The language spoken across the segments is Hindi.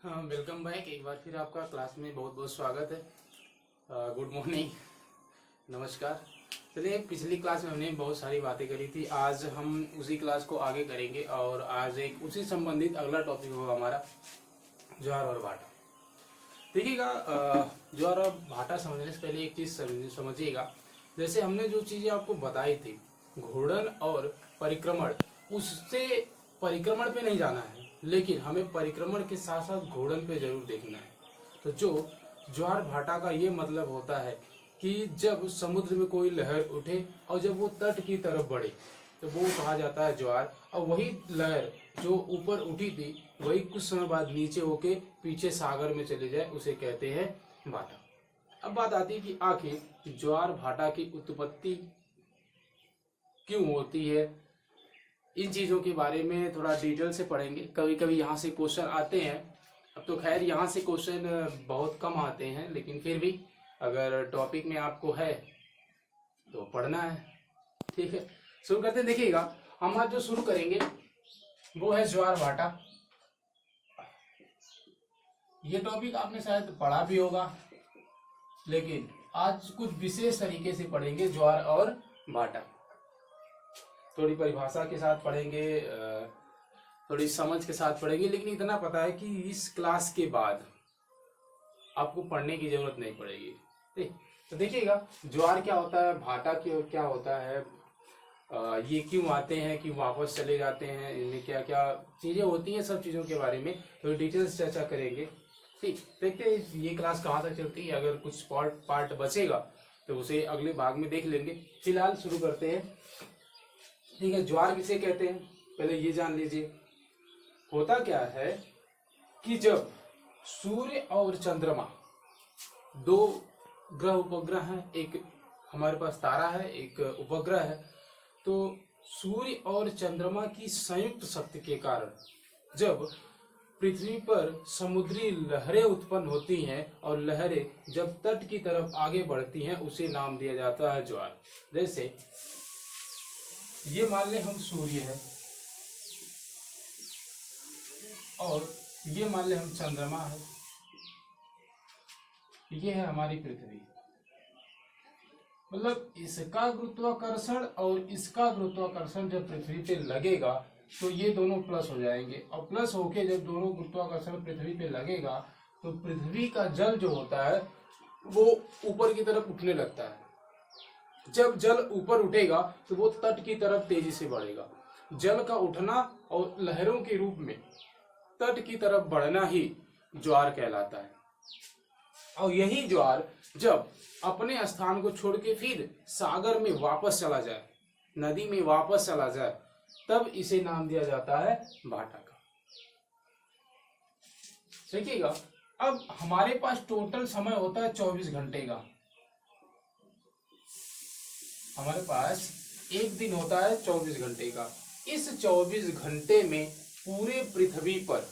हाँ, वेलकम बैक। एक बार फिर आपका क्लास में बहुत बहुत स्वागत है। गुड मॉर्निंग, नमस्कार। चलिए, पिछली क्लास में हमने बहुत सारी बातें करी थी। आज हम उसी क्लास को आगे करेंगे और आज एक उसी संबंधित अगला टॉपिक होगा हमारा, ज्वार और भाटा। देखिएगा, ज्वार और भाटा समझने से पहले एक चीज समझिएगा। जैसे हमने जो चीजें आपको बताई थी, घूर्णन और परिक्रमण, उससे परिक्रमण पे नहीं जाना है, लेकिन हमें परिक्रमण के साथ साथ घूर्णन पे जरूर देखना है। तो जो ज्वार भाटा का ये मतलब होता है कि जब समुद्र में कोई लहर उठे और जब वो तट की तरफ बढ़े तो वो कहा जाता है ज्वार। और वही लहर जो ऊपर उठी थी वही कुछ समय बाद नीचे होके पीछे सागर में चले जाए, उसे कहते हैं भाटा। अब बात आती है कि आखिर ज्वार भाटा की उत्पत्ति क्यों होती है। इन चीजों के बारे में थोड़ा डिटेल से पढ़ेंगे। कभी कभी यहाँ से क्वेश्चन आते हैं। अब तो खैर यहाँ से क्वेश्चन बहुत कम आते हैं, लेकिन फिर भी अगर टॉपिक में आपको है तो पढ़ना है। ठीक है, शुरू करते हैं। देखिएगा, हम आज जो शुरू करेंगे वो है ज्वार भाटा। ये टॉपिक आपने शायद पढ़ा भी होगा, लेकिन आज कुछ विशेष तरीके से पढ़ेंगे ज्वार और भाटा। थोड़ी परिभाषा के साथ पढ़ेंगे, थोड़ी समझ के साथ पढ़ेंगे, लेकिन इतना पता है कि इस क्लास के बाद आपको पढ़ने की जरूरत नहीं पड़ेगी। ठीक, तो देखिएगा, ज्वार क्या होता है, भाटा क्या होता है, ये क्यों आते हैं, क्यों वापस चले जाते हैं, इनमें क्या क्या चीजें होती हैं, सब चीजों के बारे में थोड़ी डिटेल से चर्चा करेंगे। ठीक, देखते हैं ये क्लास कहाँ तक चलती है। अगर कुछ पार्ट बचेगा तो उसे अगले भाग में देख लेंगे। फिलहाल शुरू करते हैं। ठीक है, ज्वार किसे कहते हैं पहले ये जान लीजिए। होता क्या है कि जब सूर्य और चंद्रमा, दो ग्रह उपग्रह हैं, एक हमारे पास तारा है, एक उपग्रह है, तो सूर्य और चंद्रमा की संयुक्त शक्ति के कारण जब पृथ्वी पर समुद्री लहरें उत्पन्न होती हैं और लहरें जब तट की तरफ आगे बढ़ती हैं, उसे नाम दिया जाता है ज्वार। जैसे ये मान ले हम सूर्य है और ये मान ले हम चंद्रमा है, ये है हमारी पृथ्वी। मतलब इसका गुरुत्वाकर्षण और इसका गुरुत्वाकर्षण जब पृथ्वी पे लगेगा तो ये दोनों प्लस हो जाएंगे, और प्लस होके जब दोनों गुरुत्वाकर्षण पृथ्वी पे लगेगा तो पृथ्वी का जल जो होता है वो ऊपर की तरफ उठने लगता है। जब जल ऊपर उठेगा तो वो तट की तरफ तेजी से बढ़ेगा। जल का उठना और लहरों के रूप में तट की तरफ बढ़ना ही ज्वार कहलाता है। और यही ज्वार जब अपने स्थान को छोड़ के फिर सागर में वापस चला जाए, नदी में वापस चला जाए, तब इसे नाम दिया जाता है भाटा का। देखिएगा, अब हमारे पास टोटल समय होता है 24 घंटे का। हमारे पास एक दिन होता है 24 घंटे का। इस 24 घंटे में पूरे पृथ्वी पर,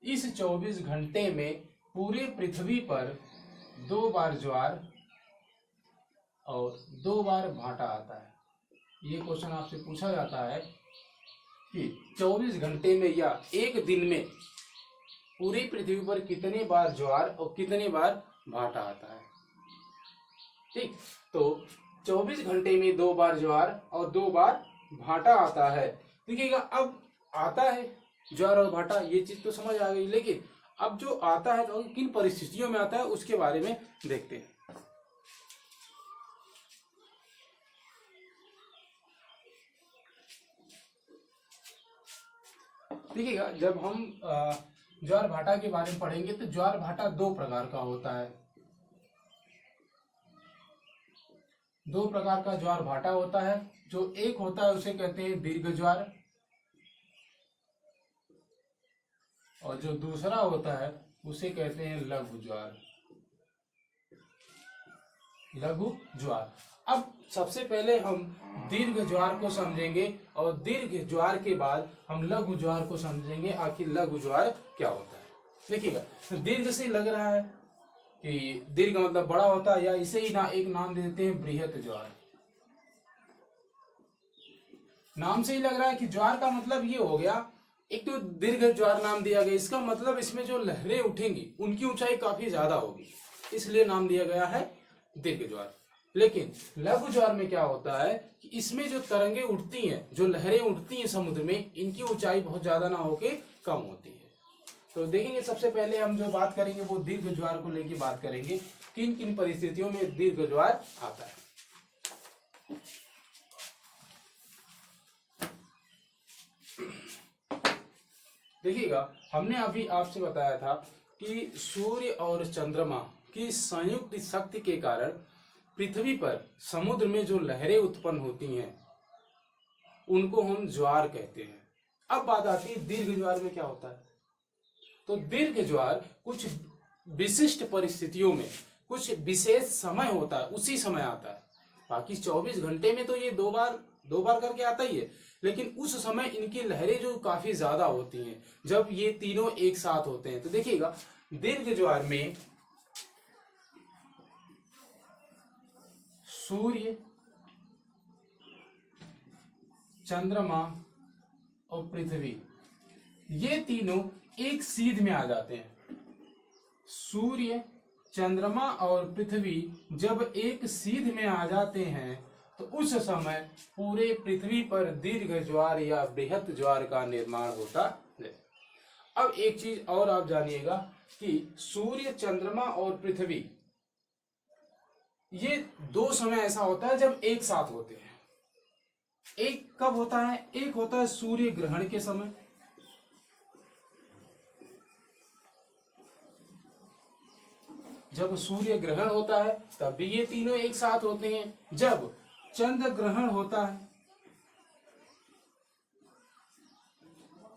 इस 24 घंटे में पूरे पृथ्वी पर 2 बार ज्वार और 2 बार भाटा आता है। ये क्वेश्चन आपसे पूछा जाता है कि 24 घंटे में या एक दिन में पूरी पृथ्वी पर कितने बार ज्वार और कितने बार भाटा आता है। ठीक, तो 24 घंटे में 2 बार ज्वार और 2 बार भाटा आता है। देखिएगा, अब आता है ज्वार और भाटा, ये चीज तो समझ आ गई, लेकिन अब जो आता है तो किन परिस्थितियों में आता है उसके बारे में देखते हैं। देखिएगा, जब हम ज्वार भाटा के बारे में पढ़ेंगे तो ज्वार भाटा 2 प्रकार का होता है। 2 प्रकार का ज्वार भाटा होता है। जो एक होता है उसे कहते हैं दीर्घ ज्वार, और जो दूसरा होता है उसे कहते हैं लघु ज्वार। लघु ज्वार। अब सबसे पहले हम दीर्घ ज्वार को समझेंगे और दीर्घ ज्वार के बाद हम लघु ज्वार को समझेंगे, आखिर लघु ज्वार क्या होता है। देखिएगा, तो दीर्घ से लग रहा है कि दीर्घ मतलब बड़ा होता है, या इसे ही एक नाम दे देते हैं बृहत ज्वार। नाम से ही लग रहा है कि ज्वार का मतलब ये हो गया एक तो दीर्घ ज्वार नाम दिया गया, इसका मतलब इसमें जो लहरें उठेंगी उनकी ऊंचाई काफी ज्यादा होगी, इसलिए नाम दिया गया है दीर्घ ज्वार। लेकिन लघु ज्वार में क्या होता है कि इसमें जो तरंगे उठती हैं, जो लहरें उठती हैं समुद्र में, इनकी ऊंचाई बहुत ज्यादा ना होके कम होती है। तो देखेंगे सबसे पहले हम जो बात करेंगे वो दीर्घ ज्वार को लेकर बात करेंगे, किन किन परिस्थितियों में दीर्घ ज्वार आता है। देखिएगा, हमने अभी आपसे बताया था कि सूर्य और चंद्रमा की संयुक्त शक्ति के कारण पृथ्वी पर समुद्र में जो लहरें उत्पन्न होती हैं उनको हम ज्वार कहते हैं। अब बात आती है दीर्घ ज्वार में क्या होता है। तो दीर्घ ज्वार कुछ विशिष्ट परिस्थितियों में कुछ विशेष समय होता है, उसी समय आता है। बाकी 24 घंटे में तो ये दो बार करके आता ही है, लेकिन उस समय इनकी लहरें जो काफी ज्यादा होती हैं जब ये तीनों एक साथ होते हैं। तो देखिएगा, दीर्घ ज्वार में सूर्य, चंद्रमा और पृथ्वी ये तीनों एक सीध में आ जाते हैं। सूर्य, चंद्रमा और पृथ्वी जब एक सीध में आ जाते हैं तो उस समय पूरे पृथ्वी पर दीर्घ ज्वार या बृहत ज्वार का निर्माण होता है। अब एक चीज और आप जानिएगा कि सूर्य, चंद्रमा और पृथ्वी ये दो समय ऐसा होता है जब एक साथ होते हैं। एक कब होता है? एक होता है सूर्य ग्रहण के समय, जब सूर्य ग्रहण होता है तब भी ये तीनों एक साथ होते हैं। जब चंद्र ग्रहण होता है,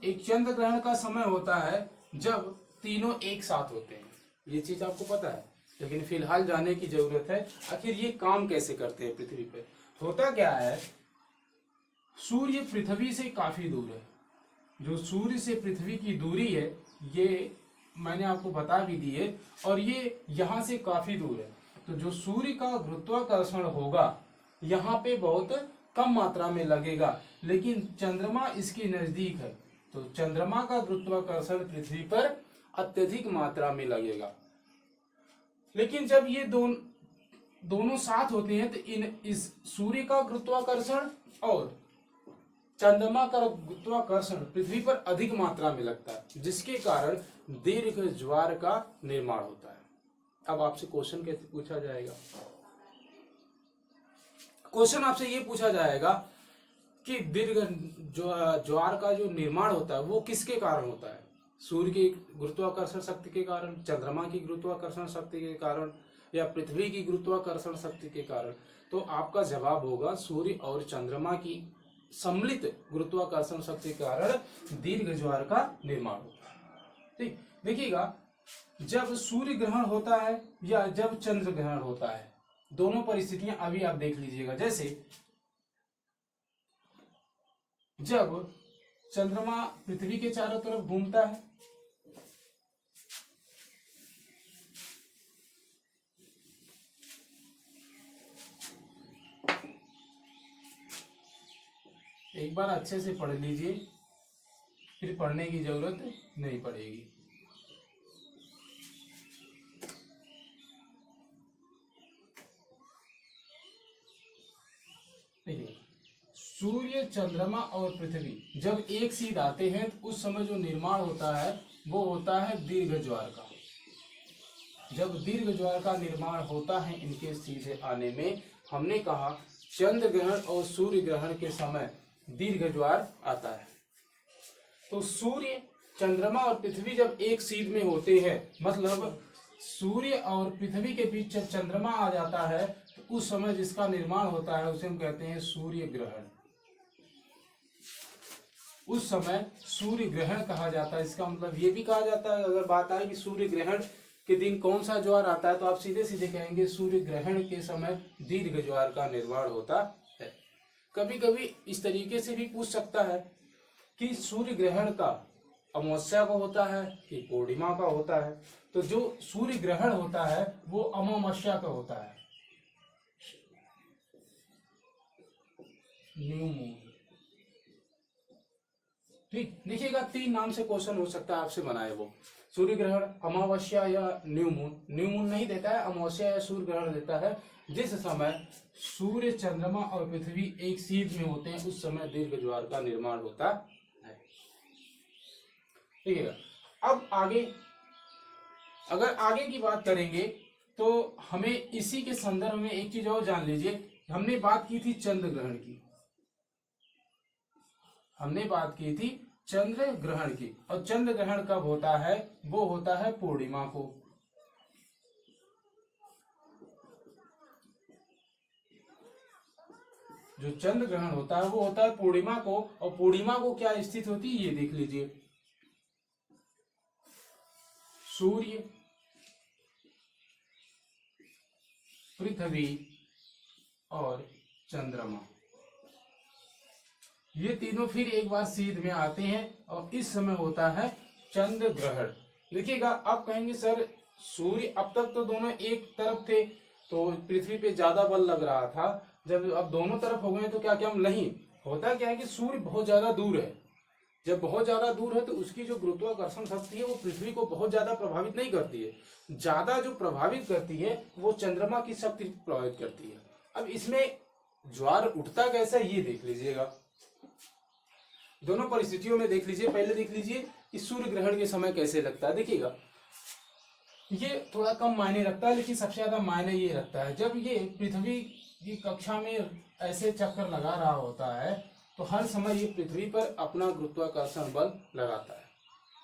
एक चंद्र ग्रहण का समय होता है जब तीनों एक साथ होते हैं। ये चीज आपको पता है, लेकिन फिलहाल जानने की जरूरत है आखिर ये काम कैसे करते हैं पृथ्वी पर। होता क्या है, सूर्य पृथ्वी से काफी दूर है। जो सूर्य से पृथ्वी की दूरी है ये मैंने आपको बता भी दी है, और ये यहाँ से काफी दूर है। तो जो सूर्य का गुरुत्वाकर्षण होगा यहाँ पे बहुत कम मात्रा में लगेगा, लेकिन चंद्रमा इसके नजदीक है तो चंद्रमा का गुरुत्वाकर्षण पृथ्वी पर अत्यधिक मात्रा में लगेगा। लेकिन जब ये दोनों साथ होते हैं तो इस सूर्य का गुरुत्वाकर्षण और चंद्रमा का गुरुत्वाकर्षण पृथ्वी पर अधिक मात्रा में लगता है, जिसके कारण दीर्घ ज्वार का निर्माण होता है। अब आपसे क्वेश्चन कैसे पूछा जाएगा? क्वेश्चन आपसे ये पूछा जाएगा कि दीर्घ ज्वार का जो निर्माण होता है वो किसके कारण होता है? सूर्य की गुरुत्वाकर्षण शक्ति के कारण, चंद्रमा की गुरुत्वाकर्षण शक्ति के कारण, या पृथ्वी की गुरुत्वाकर्षण शक्ति के कारण? तो आपका जवाब होगा सूर्य और चंद्रमा की सम्मिलित गुरुत्वाकर्षण शक्ति के कारण दीर्घ ज्वार का निर्माण होता है। ठीक, देखिएगा, जब सूर्य ग्रहण होता है या जब चंद्र ग्रहण होता है, दोनों परिस्थितियां अभी आप देख लीजिएगा। जैसे जब चंद्रमा पृथ्वी के चारों तरफ घूमता है एक बार अच्छे से पढ़ लीजिए, फिर पढ़ने की जरूरत नहीं पड़ेगी। देखिए, सूर्य, चंद्रमा और पृथ्वी जब एक सीध आते हैं तो उस समय जो निर्माण होता है वो होता है दीर्घ ज्वार का। जब दीर्घ ज्वार का निर्माण होता है इनके सीधे आने में, हमने कहा चंद्र ग्रहण और सूर्य ग्रहण के समय दीर्घ ज्वार आता है। तो सूर्य, चंद्रमा और पृथ्वी जब एक सीध में होते हैं, मतलब सूर्य और पृथ्वी के बीच जब चंद्रमा आ जाता है तो उस समय जिसका निर्माण होता है उसे हम कहते हैं सूर्य ग्रहण। उस समय सूर्य ग्रहण कहा जाता है। इसका मतलब ये भी कहा जाता है, अगर बात आए कि सूर्य ग्रहण के दिन कौन सा ज्वार आता है तो आप सीधे सीधे कहेंगे सूर्य ग्रहण के समय दीर्घ ज्वार का निर्माण होता है। कभी कभी इस तरीके से भी पूछ सकता है कि सूर्य ग्रहण का अमावस्या को होता है कि पूर्णिमा का होता है। तो जो सूर्य ग्रहण होता है वो अमावस्या का होता है, न्यू मून। ठीक, देखिएगा 3 नाम से क्वेश्चन हो सकता है आपसे बनाए वो। सूर्य ग्रहण, अमावस्या या न्यू मून। न्यू मून नहीं देता है, अमावस्या या सूर्य ग्रहण देता है जिस समय सूर्य, चंद्रमा और पृथ्वी एक सीध में होते हैं, उस समय दीर्घ ज्वार का निर्माण होता है। ठीक है, अब आगे अगर आगे की बात करेंगे तो हमें इसी के संदर्भ में एक चीज और जान लीजिए। हमने बात की थी चंद्र ग्रहण की, हमने बात की थी चंद्र ग्रहण की, और चंद्र ग्रहण कब होता है? वो होता है पूर्णिमा को। जो चंद्र ग्रहण होता है वो होता है पूर्णिमा को, और पूर्णिमा को क्या स्थित होती है ये देख लीजिए। सूर्य, पृथ्वी और चंद्रमा, ये तीनों फिर एक बार सीध में आते हैं और इस समय होता है चंद्र ग्रहण। देखिएगा, आप कहेंगे सर सूर्य, अब तक तो दोनों एक तरफ थे तो पृथ्वी पे ज्यादा बल लग रहा था, जब अब दोनों तरफ हो गए तो क्या क्या? नहीं, होता क्या है कि सूर्य बहुत ज्यादा दूर है। जब बहुत ज्यादा दूर है तो उसकी जो गुरुत्वाकर्षण शक्ति है वो पृथ्वी को बहुत ज्यादा प्रभावित नहीं करती है। ज्यादा जो प्रभावित करती है वो चंद्रमा की शक्ति प्रभावित करती है। अब इसमें ज्वार उठता कैसा ये देख लीजिएगा, दोनों परिस्थितियों में देख लीजिए। पहले देख लीजिए कि सूर्य ग्रहण के समय कैसे लगता है। देखिएगा, ये थोड़ा कम मायने रखता है, लेकिन सबसे ज्यादा मायने ये रखता है जब ये पृथ्वी की कक्षा में ऐसे चक्कर लगा रहा होता है तो हर समय ये पृथ्वी पर अपना गुरुत्वाकर्षण बल लगाता है।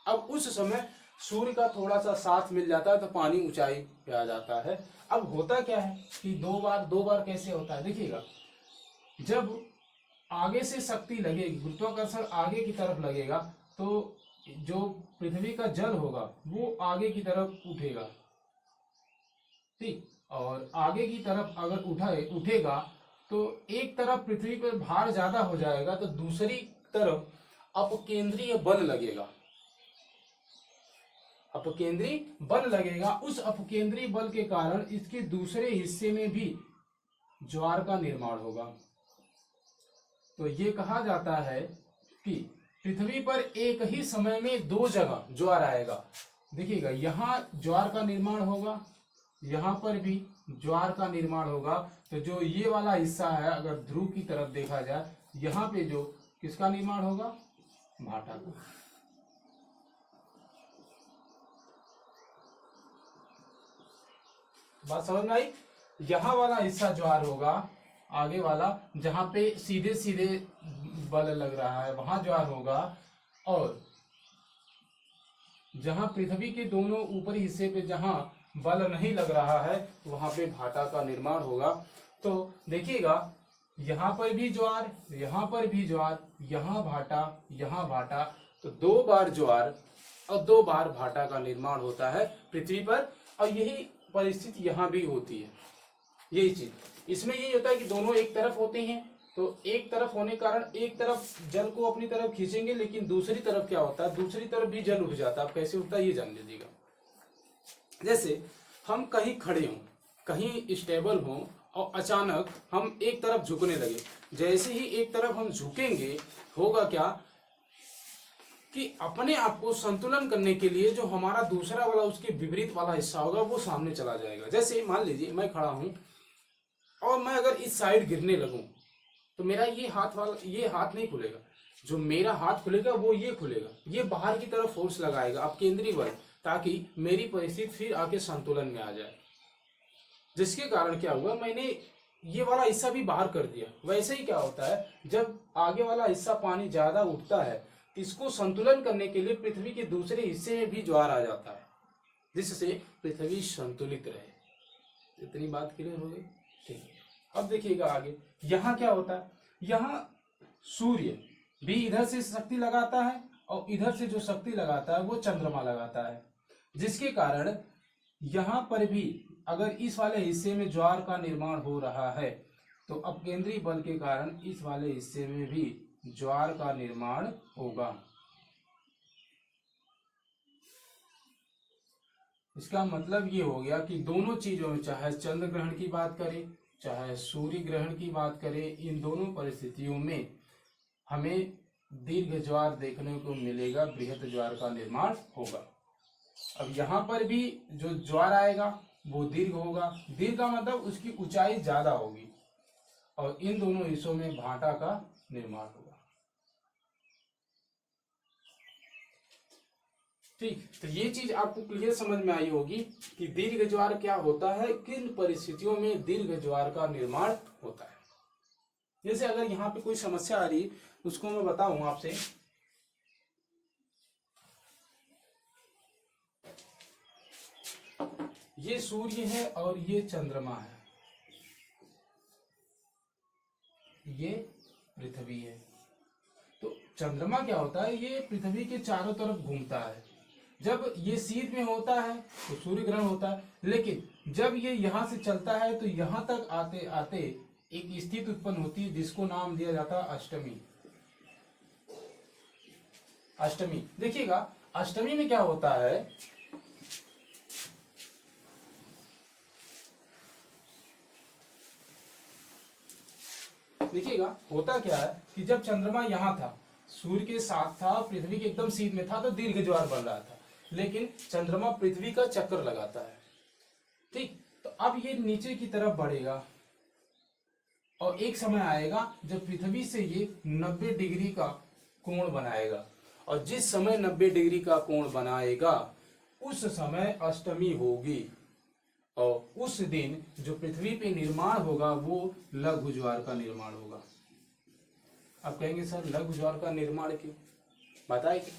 अब उस समय सूर्य का थोड़ा सा साथ मिल जाता है तो पानी ऊंचाई पे आ जाता है। अब होता क्या है कि दो बार कैसे होता है? देखिएगा, जब आगे से शक्ति लगेगी, गुरुत्वाकर्षण आगे की तरफ लगेगा तो जो पृथ्वी का जल होगा वो आगे की तरफ उठेगा। ठीक, और आगे की तरफ अगर उठेगा तो एक तरफ पृथ्वी पर भार ज्यादा हो जाएगा तो दूसरी तरफ अपकेंद्रीय बल लगेगा। अपकेंद्रीय बल लगेगा, उस अपकेंद्रीय बल के कारण इसके दूसरे हिस्से में भी ज्वार का निर्माण होगा। तो ये कहा जाता है कि पृथ्वी पर एक ही समय में दो जगह ज्वार आएगा। देखिएगा, यहाँ ज्वार का निर्माण होगा, यहाँ पर भी ज्वार का निर्माण होगा। तो जो ये वाला हिस्सा है, अगर ध्रुव की तरफ देखा जाए, यहाँ पे जो किसका निर्माण होगा? भाटा का। बात समझ में आई? यहाँ वाला हिस्सा ज्वार होगा, आगे वाला जहां पे सीधे सीधे बल लग रहा है वहां ज्वार होगा, और जहां पृथ्वी के दोनों ऊपरी हिस्से पे जहां बल नहीं लग रहा है वहां पे भाटा का निर्माण होगा। तो देखिएगा, यहाँ पर भी ज्वार, यहाँ पर भी ज्वार, यहाँ भाटा, यहाँ भाटा, तो 2 बार ज्वार और 2 बार भाटा का निर्माण होता है पृथ्वी पर। और यही परिस्थिति यहाँ भी होती है। यही चीज इसमें यही होता है कि दोनों एक तरफ होते हैं, तो एक तरफ होने के कारण एक तरफ जल को अपनी तरफ खींचेंगे, लेकिन दूसरी तरफ क्या होता है? दूसरी तरफ भी जल उठ जाता है। अब कैसे उठता है ये जान लीजिएगा। जैसे हम कहीं खड़े हों, कहीं स्टेबल हों, और अचानक हम एक तरफ झुकने लगे। जैसे ही एक तरफ हम झुकेंगे, होगा क्या कि अपने आप को संतुलन करने के लिए जो हमारा दूसरा वाला उसके विपरीत वाला हिस्सा होगा वो सामने चला जाएगा। जैसे मान लीजिए मैं खड़ा हूं और मैं अगर इस साइड गिरने लगूं तो मेरा ये हाथ नहीं खुलेगा। जो मेरा हाथ खुलेगा वो ये खुलेगा, ये बाहर की तरफ फोर्स लगाएगा, अब केंद्रीय बल, ताकि मेरी परिस्थिति फिर आके संतुलन में आ जाए। जिसके कारण क्या हुआ, मैंने ये वाला हिस्सा भी बाहर कर दिया। वैसे ही क्या होता है, जब आगे वाला हिस्सा पानी ज्यादा उठता है, इसको संतुलन करने के लिए पृथ्वी के दूसरे हिस्से में भी ज्वार आ जाता है, जिससे पृथ्वी संतुलित रहे। इतनी बात क्लियर हो गई? ठीक है, अब देखिएगा आगे। यहाँ क्या होता है, यहाँ सूर्य भी इधर से शक्ति लगाता है और इधर से जो शक्ति लगाता है वो चंद्रमा लगाता है, जिसके कारण यहाँ पर भी अगर इस वाले हिस्से में ज्वार का निर्माण हो रहा है तो अपकेंद्रीय बल के कारण इस वाले हिस्से में भी ज्वार का निर्माण होगा। इसका मतलब ये हो गया कि दोनों चीजों में, चाहे चंद्र ग्रहण की बात करें चाहे सूर्य ग्रहण की बात करें, इन दोनों परिस्थितियों में हमें दीर्घ ज्वार देखने को मिलेगा, बृहत ज्वार का निर्माण होगा। अब यहाँ पर भी जो ज्वार आएगा वो दीर्घ होगा। दीर्घ का मतलब उसकी ऊंचाई ज्यादा होगी और इन दोनों हिस्सों में भाटा का निर्माण होगा। ठीक, तो ये चीज आपको क्लियर समझ में आई होगी कि दीर्घ ज्वार क्या होता है, किन परिस्थितियों में दीर्घ ज्वार का निर्माण होता है। जैसे अगर यहाँ पे कोई समस्या आ रही उसको मैं बताऊं आपसे। ये सूर्य है और ये चंद्रमा है, ये पृथ्वी है। तो चंद्रमा क्या होता है, ये पृथ्वी के चारों तरफ घूमता है। जब ये शीत में होता है तो सूर्य ग्रहण होता है, लेकिन जब ये यहां से चलता है तो यहां तक आते आते एक स्थिति उत्पन्न होती है जिसको नाम दिया जाता है अष्टमी। अष्टमी देखिएगा, अष्टमी में क्या होता है, देखिएगा होता क्या है कि जब चंद्रमा यहां था, सूर्य के साथ था, पृथ्वी के एकदम सीध में था तो दीर्घ ज्वार बन रहा था। लेकिन चंद्रमा पृथ्वी का चक्कर लगाता है, ठीक। तो अब ये नीचे की तरफ बढ़ेगा और एक समय आएगा जब पृथ्वी से ये 90 डिग्री का कोण बनाएगा, और जिस समय 90 डिग्री का कोण बनाएगा उस समय अष्टमी होगी, और उस दिन जो पृथ्वी पे निर्माण होगा वो लघु ज्वार का निर्माण होगा। आप कहेंगे सर लघु ज्वार का निर्माण क्यों, बताइए।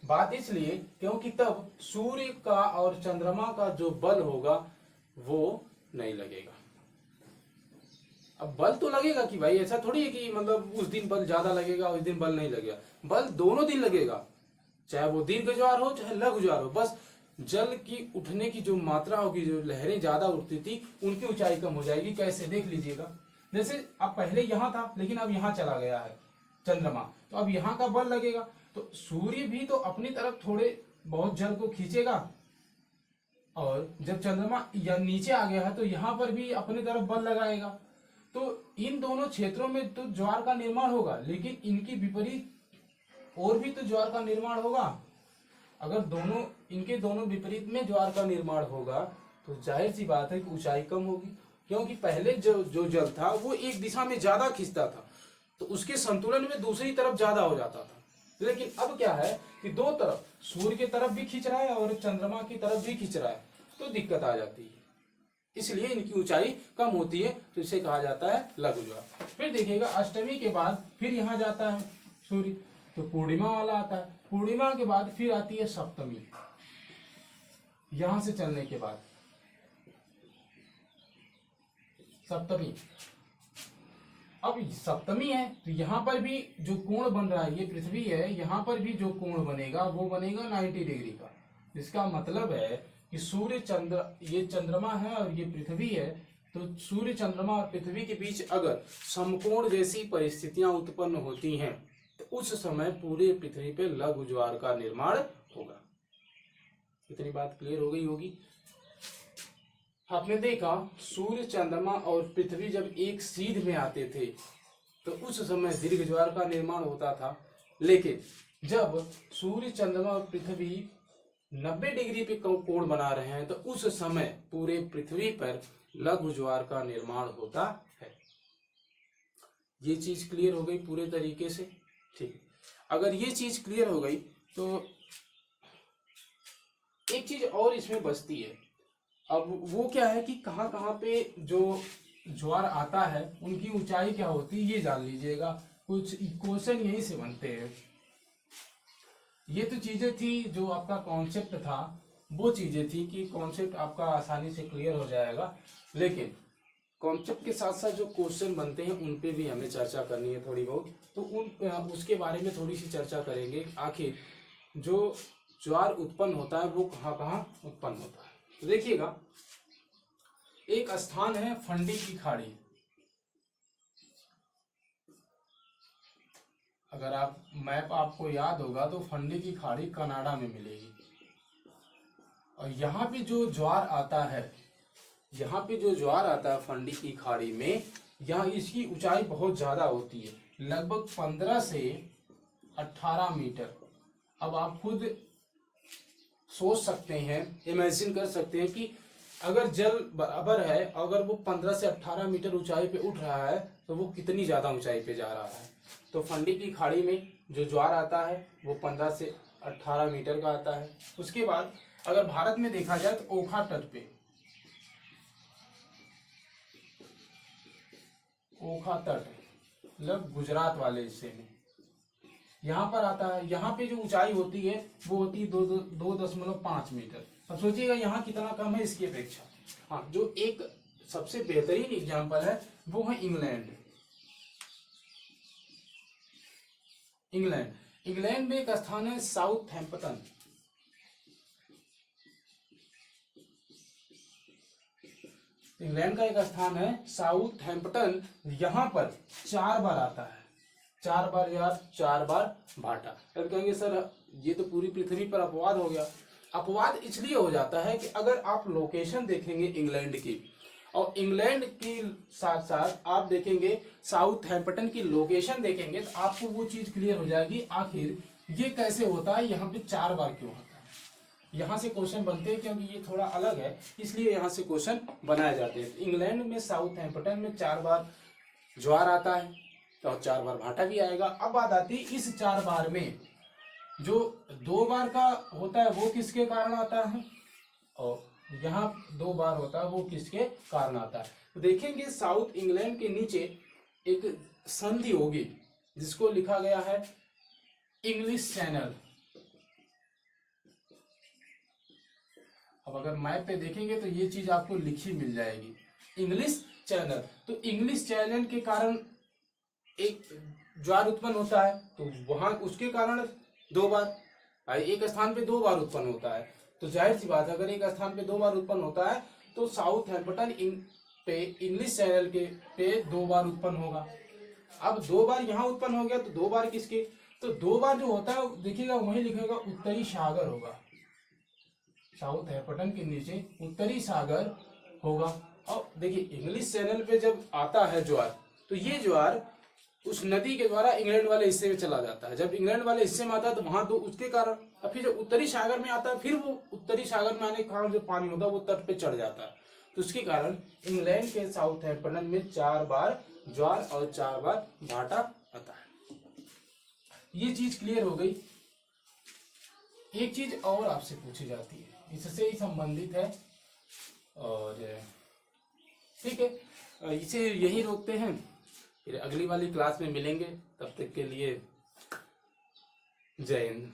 बात इसलिए क्योंकि तब सूर्य का और चंद्रमा का जो बल होगा वो नहीं लगेगा। अब बल तो लगेगा कि भाई ऐसा थोड़ी है कि मतलब उस दिन बल ज्यादा लगेगा उस दिन बल नहीं लगेगा, बल दोनों दिन लगेगा, चाहे वो दीर्घ ज्वार हो चाहे लघु ज्वार हो। बस जल की उठने की जो मात्रा होगी, जो लहरें ज्यादा उठती थी उनकी ऊंचाई कम हो जाएगी। कैसे, देख लीजिएगा। जैसे अब पहले यहां था लेकिन अब यहां चला गया है चंद्रमा, तो अब यहां का बल लगेगा, तो सूर्य भी तो अपनी तरफ थोड़े बहुत जल को खींचेगा, और जब चंद्रमा या नीचे आ गया है तो यहां पर भी अपनी तरफ बल लगाएगा। तो इन दोनों क्षेत्रों में तो ज्वार का निर्माण होगा, लेकिन इनकी विपरीत और भी तो ज्वार का निर्माण होगा। अगर इनके दोनों विपरीत में ज्वार का निर्माण होगा तो जाहिर सी बात है कि ऊंचाई कम होगी, क्योंकि पहले जो जल था वो एक दिशा में ज्यादा खींचता था तो उसके संतुलन में दूसरी तरफ ज्यादा हो जाता था। लेकिन अब क्या है कि दो तरफ, सूर्य की तरफ भी खींच रहा है और चंद्रमा की तरफ भी खींच रहा है, तो दिक्कत आ जाती है, इसलिए इनकी ऊंचाई कम होती है, तो इसे कहा जाता है लघु ज्वार। फिर देखिएगा अष्टमी के बाद फिर यहाँ जाता है सूर्य, तो पूर्णिमा वाला आता है। पूर्णिमा के बाद फिर आती है सप्तमी, यहां से चलने के बाद सप्तमी। अब सप्तमी है तो यहाँ पर भी जो कोण बन रहा है, ये पृथ्वी है, यहाँ पर भी जो कोण बनेगा वो बनेगा 90 डिग्री का। इसका मतलब है कि ये चंद्रमा है और ये पृथ्वी है, तो सूर्य चंद्रमा और पृथ्वी के बीच अगर समकोण जैसी परिस्थितियां उत्पन्न होती हैं तो उस समय पूरे पृथ्वी पे लघु ज्वार का निर्माण होगा। इतनी बात क्लियर हो गई होगी। आपने देखा सूर्य चंद्रमा और पृथ्वी जब एक सीध में आते थे तो उस समय दीर्घ ज्वार का निर्माण होता था, लेकिन जब सूर्य चंद्रमा और पृथ्वी 90 डिग्री पे कोण बना रहे हैं तो उस समय पूरे पृथ्वी पर लघु ज्वार का निर्माण होता है। ये चीज क्लियर हो गई पूरे तरीके से, ठीक। अगर ये चीज क्लियर हो गई तो एक चीज और इसमें बचती है। अब वो क्या है कि कहाँ कहाँ पे जो ज्वार आता है उनकी ऊंचाई क्या होती है ये जान लीजिएगा, कुछ क्वेश्चन यहीं से बनते हैं। ये तो चीजें थी जो आपका कॉन्सेप्ट था, वो चीजें थी कि कॉन्सेप्ट आपका आसानी से क्लियर हो जाएगा, लेकिन कॉन्सेप्ट के साथ साथ जो क्वेश्चन बनते हैं उन पे भी हमें चर्चा करनी है थोड़ी बहुत, तो उसके बारे में थोड़ी सी चर्चा करेंगे। आखिर जो ज्वार उत्पन्न होता है वो कहाँ कहाँ उत्पन्न होता है। तो देखिएगा एक स्थान है फंडी की खाड़ी। अगर आप मैप आपको याद होगा तो फंडी की खाड़ी कनाडा में मिलेगी, और यहाँ पे जो ज्वार आता है, यहाँ पे जो ज्वार आता है फंडी की खाड़ी में, यहाँ इसकी ऊंचाई बहुत ज्यादा होती है, लगभग 15 से 18 मीटर। अब आप खुद सोच सकते हैं, इमेजिन कर सकते हैं कि अगर जल बराबर है, अगर वो 15 से 18 मीटर ऊंचाई पे उठ रहा है तो वो कितनी ज्यादा ऊंचाई पे जा रहा है। तो फंडी की खाड़ी में जो ज्वार आता है वो 15 से 18 मीटर का आता है। उसके बाद अगर भारत में देखा जाए तो ओखा तट पे, ओखा तट मतलब गुजरात वाले हिस्से में, यहाँ पर आता है। यहाँ पे जो ऊंचाई होती है वो होती है 2.5 मीटर। अब सोचिएगा यहाँ कितना कम है इसकी अपेक्षा। हाँ, जो एक सबसे बेहतरीन एग्जाम्पल है वो है इंग्लैंड। इंग्लैंड में एक स्थान है साउथहैम्पटन। इंग्लैंड का एक स्थान है साउथहैम्पटन। यहाँ पर 4 बार आता है, 4 बार यार, 4 बार भाटा। अब कहेंगे सर ये तो पूरी पृथ्वी पर अपवाद हो गया। अपवाद इसलिए हो जाता है कि अगर आप लोकेशन देखेंगे इंग्लैंड की, और इंग्लैंड की साथ साथ आप देखेंगे साउथहैम्पटन की लोकेशन देखेंगे, तो आपको वो चीज क्लियर हो जाएगी आखिर ये कैसे होता है, यहाँ पे 4 बार क्यों होता है। यहाँ से क्वेश्चन बनते हैं क्योंकि ये थोड़ा अलग है, इसलिए यहाँ से क्वेश्चन बनाए जाते हैं। इंग्लैंड में साउथहैम्पटन में 4 बार ज्वार आता है और 4 बार भाटा भी आएगा। अब बात आती है इस 4 बार में जो 2 बार का होता है वो किसके कारण आता है, और यहाँ 2 बार होता है वो किसके कारण आता है। तो देखेंगे साउथ इंग्लैंड के नीचे एक संधि होगी जिसको लिखा गया है इंग्लिश चैनल। अब अगर मैप पे देखेंगे तो ये चीज आपको लिखी मिल जाएगी, इंग्लिश चैनल। तो इंग्लिश चैनल के कारण एक ज्वार उत्पन्न होता है, तो वहां उसके कारण 2 बार, एक स्थान पे 2 बार उत्पन्न होता है। तो जाहिर सी बात है अगर एक स्थान पे 2 बार उत्पन्न होता है तो साउथहैम्पटन पे इंग्लिश चैनल के पे 2 बार उत्पन्न होगा। अब 2 बार यहाँ उत्पन्न हो गया तो 2 बार किसके, तो 2 बार जो होता है देखिएगा वही लिखेगा उत्तरी सागर होगा। साउथहैम्पटन के नीचे उत्तरी सागर होगा। और देखिए इंग्लिश चैनल पे जब आता है ज्वार, तो ये ज्वार उस नदी के द्वारा इंग्लैंड वाले हिस्से में चला जाता है। जब इंग्लैंड वाले हिस्से में आता है तो वहां तो उसके कारण, और फिर जब उत्तरी सागर में आता है फिर वो उत्तरी सागर में आने के कारण जो पानी होता है वो तट पे चढ़ जाता है। तो उसके कारण इंग्लैंड के साउथहैम्पटन में 4 बार ज्वार और 4 बार भाटा आता है। ये चीज क्लियर हो गई। एक चीज और आपसे पूछी जाती है, इससे ही संबंधित है, और ठीक है इसे यही रोकते हैं, फिर अगली वाली क्लास में मिलेंगे। तब तक के लिए जय हिंद।